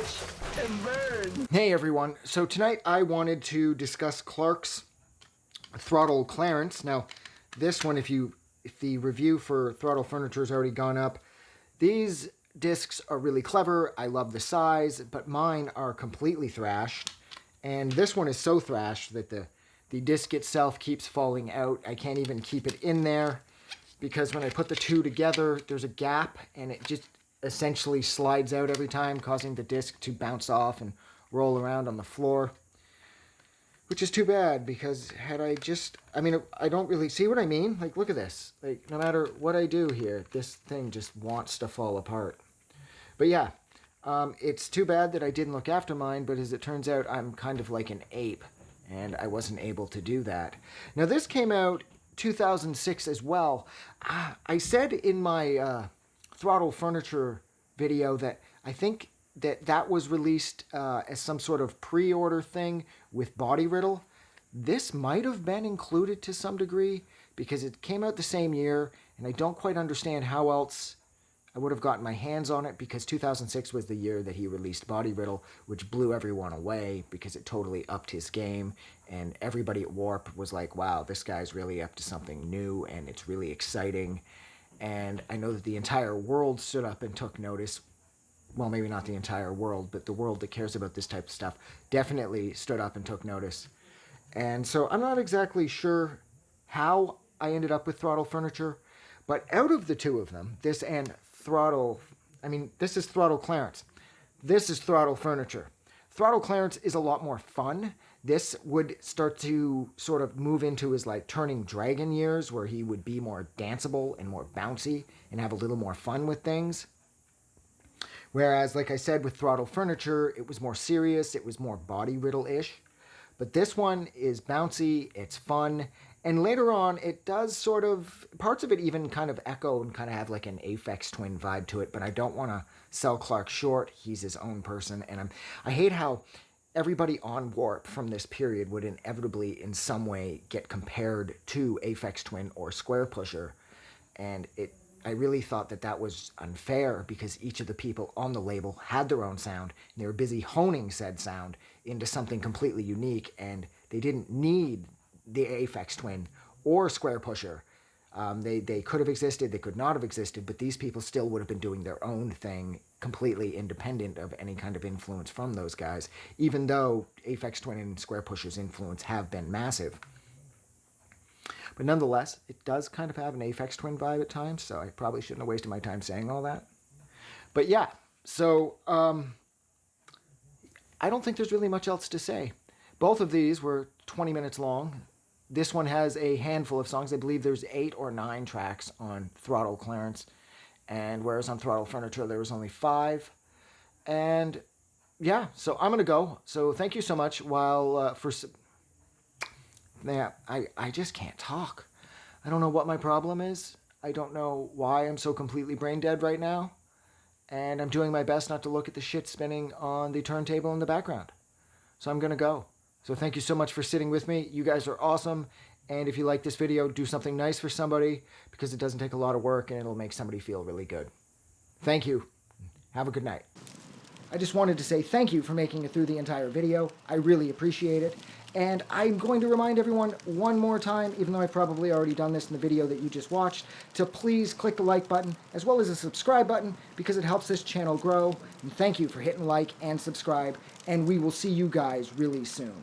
Watch and burn. Hey everyone, so tonight I wanted to discuss Clark's Throttle Clarence. Now, this one, if the review for Throttle Furniture has already gone up, these discs are really clever. I love the size, but mine are completely thrashed. And this one is so thrashed that the disc itself keeps falling out. I can't even keep it in there because when I put the two together, there's a gap and it just essentially slides out every time, causing the disc to bounce off and roll around on the floor. Which is too bad, because had I just... I mean, I don't really... See what I mean? Like, look at this. Like, no matter what I do here, this thing just wants to fall apart. But yeah, it's too bad that I didn't look after mine, but as it turns out, I'm kind of like an ape, and I wasn't able to do that. Now, this came out 2006 as well. I said in my Throttle Furniture video that I think that was released as some sort of pre-order thing with Body Riddle. This might have been included to some degree because it came out the same year, and I don't quite understand how else I would have gotten my hands on it, because 2006 was the year that he released Body Riddle, which blew everyone away because it totally upped his game, and everybody at Warp was like, wow, this guy's really up to something new, and it's really exciting. And I know that the entire world stood up and took notice. Well, maybe not the entire world, but the world that cares about this type of stuff definitely stood up and took notice. And so I'm not exactly sure how I ended up with Throttle Furniture, but out of the two of them, this and Throttle... I mean, this is Throttle Clarence. This is Throttle Furniture. Throttle Clarence is a lot more fun. This would start to sort of move into his like Turning Dragon years, where he would be more danceable and more bouncy and have a little more fun with things. Whereas, like I said, with Throttle Furniture, it was more serious, it was more Body Riddle-ish. But this one is bouncy, it's fun, and later on, it does sort of... Parts of it even kind of echo and kind of have like an Aphex Twin vibe to it, but I don't want to sell Clark short. He's his own person, and I hate how everybody on Warp from this period would inevitably, in some way, get compared to Aphex Twin or Square Pusher, and I really thought that that was unfair, because each of the people on the label had their own sound, and they were busy honing said sound into something completely unique, and they didn't need the Aphex Twin or Square Pusher. They could have existed, they could not have existed, but these people still would have been doing their own thing, completely independent of any kind of influence from those guys, even though Aphex Twin and Square Pusher's influence have been massive. But nonetheless, it does kind of have an Aphex Twin vibe at times, so I probably shouldn't have wasted my time saying all that. But yeah, so I don't think there's really much else to say. Both of these were 20 minutes long. This one has a handful of songs. I believe there's 8 or 9 tracks on Throttle Clarence, and whereas on Throttle Furniture there was only 5. And yeah, so I'm going to go. So thank you so much Yeah, I just can't talk. I don't know what my problem is. I don't know why I'm so completely brain dead right now. And I'm doing my best not to look at the shit spinning on the turntable in the background. So I'm going to go. So thank you so much for sitting with me. You guys are awesome. And if you like this video, do something nice for somebody, because it doesn't take a lot of work and it'll make somebody feel really good. Thank you. Have a good night. I just wanted to say thank you for making it through the entire video. I really appreciate it. And I'm going to remind everyone one more time, even though I've probably already done this in the video that you just watched, to please click the like button as well as the subscribe button, because it helps this channel grow. And thank you for hitting like and subscribe, and we will see you guys really soon.